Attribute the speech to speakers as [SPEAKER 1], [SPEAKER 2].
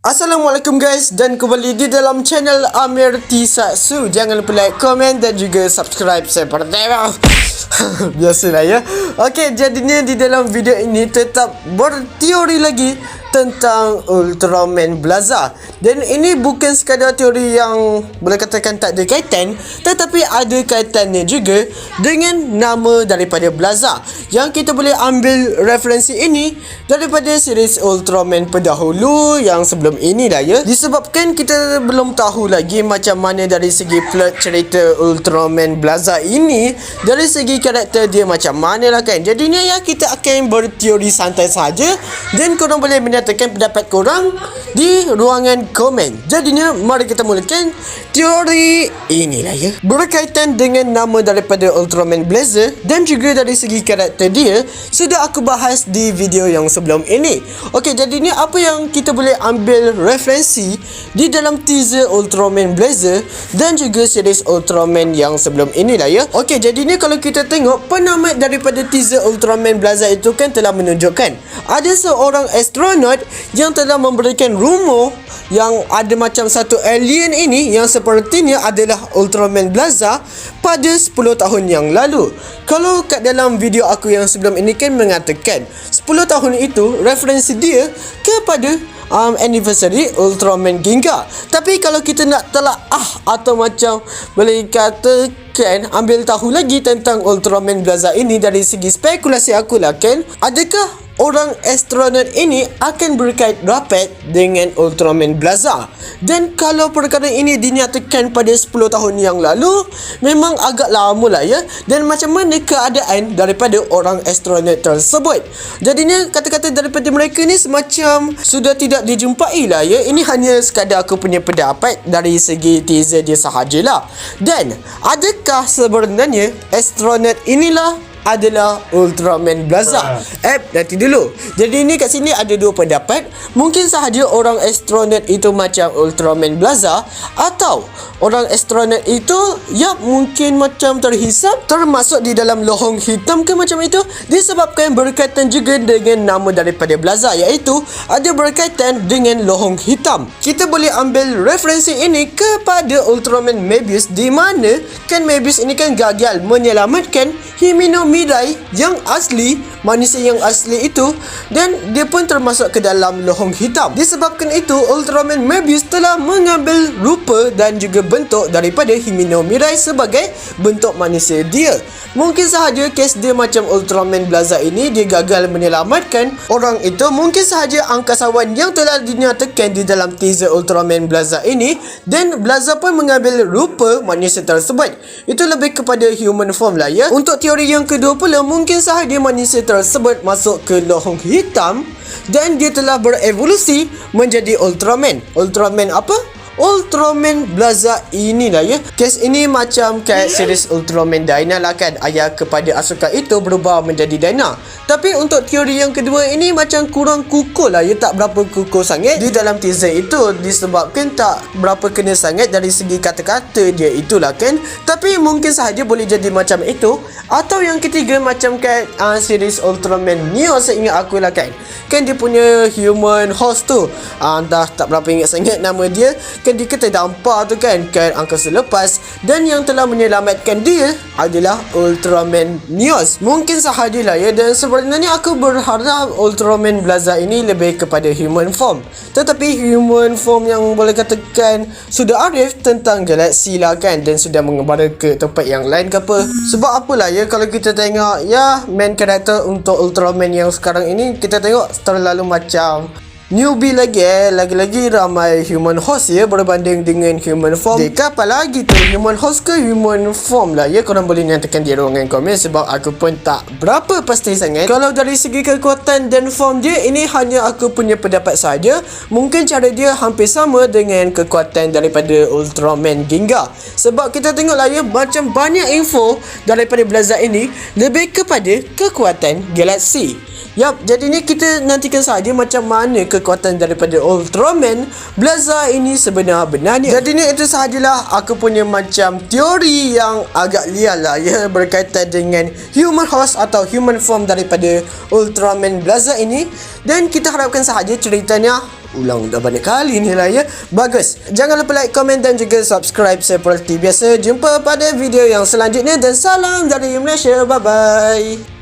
[SPEAKER 1] Assalamualaikum guys, dan kembali di dalam channel Amir Tisatsu. Jangan lupa like, komen dan juga subscribe seperti biasalah ya. Okey, jadinya di dalam video ini tetap berteori lagi tentang Ultraman Blaza. Dan ini bukan sekadar teori yang boleh katakan tak ada kaitan, tetapi ada kaitannya juga dengan nama daripada Blaza, yang kita boleh ambil referensi ini daripada series Ultraman pendahulu yang sebelum ini lah ya. Disebabkan kita belum tahu lagi macam mana dari segi plot cerita Ultraman Blaza ini, dari segi karakter dia macam mana lah kan. Jadinya ya kita akan berteori santai saja, dan korang boleh menyatakan pendapat korang di ruangan komen. Jadinya mari kita mulakan teori inilah ya. Berkaitan dengan nama daripada Ultraman Blaza dan juga dari segi karakter dia, sudah aku bahas di video yang sebelum ini. Okey, jadinya apa yang kita boleh ambil referensi di dalam teaser Ultraman Blaza dan juga series Ultraman yang sebelum inilah ya. Okey, jadinya kalau kita tengok penamat daripada teaser Ultraman Blaza itu kan telah menunjukkan ada seorang astronot yang telah memberikan rumor yang ada macam satu alien ini yang sepertinya adalah Ultraman Blaza pada 10 tahun yang lalu. Kalau kat dalam video aku yang sebelum ini kan mengatakan 10 tahun itu referensi dia kepada anniversary Ultraman Ginga. Tapi kalau kita nak telaah atau macam boleh katakan ambil tahu lagi tentang Ultraman Blaza ini dari segi spekulasi aku lah kan, adakah orang astronot ini akan berkait rapat dengan Ultraman Blaza? Dan kalau perkara ini dinyatakan pada 10 tahun yang lalu, memang agak lama lah ya. Dan macam mana keadaan daripada orang astronot tersebut? Jadinya kata-kata daripada mereka ni semacam sudah tidak dijumpai lah ya. Ini hanya sekadar aku punya pendapat dari segi teaser dia sahajalah. Dan adakah sebenarnya astronot inilah adalah Ultraman Blaza? Nanti dulu. Jadi ni kat sini ada dua pendapat. Mungkin sahaja orang astronot itu macam Ultraman Blaza, atau orang astronot itu ya mungkin macam terhisap termasuk di dalam lohong hitam ke macam itu, disebabkan berkaitan juga dengan nama daripada Blaza, iaitu ada berkaitan dengan lohong hitam. Kita boleh ambil referensi ini kepada Ultraman Mebius, di mana kan Mebius ini kan gagal menyelamatkan Himino Mirai yang asli, manusia yang asli itu, dan dia pun termasuk ke dalam lohong hitam. Disebabkan itu Ultraman Mebius telah mengambil rupa dan juga bentuk daripada Himino Mirai sebagai bentuk manusia dia. Mungkin sahaja kes dia macam Ultraman Blaza ini, dia gagal menyelamatkan orang itu. Mungkin sahaja angkasawan yang telah dinyatakan di dalam teaser Ultraman Blaza ini, dan Blaza pun mengambil rupa manusia tersebut. Itu lebih kepada human form lah ya. Untuk teori yang kedua pula, mungkin sahaja manusia tersebut masuk ke lohong hitam dan dia telah berevolusi menjadi Ultraman. Ultraman apa? Ultraman Blaza inilah ya. Kes ini macam kat series Ultraman Dyna lah kan. Ayah kepada Asuka itu berubah menjadi Dyna. Tapi untuk teori yang kedua ini macam kurang kukuh lah ya. Tak berapa kukuh sangat di dalam teaser itu, disebabkan tak berapa kena sangat dari segi kata-kata dia itulah kan. Tapi mungkin sahaja boleh jadi macam itu. Atau yang ketiga macam kat series Ultraman Neo, seingat aku lah kan. Kan dia punya human host tu, dah tak berapa ingat sangat nama dia. Kan dia kata dampar tu kan angkasa lepas, dan yang telah menyelamatkan dia adalah Ultraman Neos. Mungkin sahajalah ya. Dan sebenarnya aku berharap Ultraman Blaza ini lebih kepada human form, tetapi human form yang boleh katakan sudah arif tentang galaksi lah kan, dan sudah mengembara ke tempat yang lain ke apa. Sebab apalah ya, kalau kita tengok ya main karakter untuk Ultraman yang sekarang ini, kita tengok terlalu macam newbie lagi lagi-lagi ramai human host ya berbanding dengan human form. Deka apa lagi tu, human host ke human form lah ya. Korang boleh nyatakan di ruangan komen, sebab aku pun tak berapa pasti sangat. Kalau dari segi kekuatan dan form dia, ini hanya aku punya pendapat saja. Mungkin cara dia hampir sama dengan kekuatan daripada Ultraman Ginga. Sebab kita tengok lah ya, macam banyak info daripada Blaza ini lebih kepada kekuatan galaksi. Yap, jadi ni kita nantikan saja macam mana kekuatan daripada Ultraman Blaza ini sebenar-benarnya. Jadi ni itu sahajalah aku punya macam teori yang agak liar lah ya, berkaitan dengan human host atau human form daripada Ultraman Blaza ini. Dan kita harapkan sahaja ceritanya ulang dah banyak kali ni lah ya. Bagus. Jangan lupa like, komen dan juga subscribe seperti biasa. Jumpa pada video yang selanjutnya dan salam dari Malaysia. Bye bye.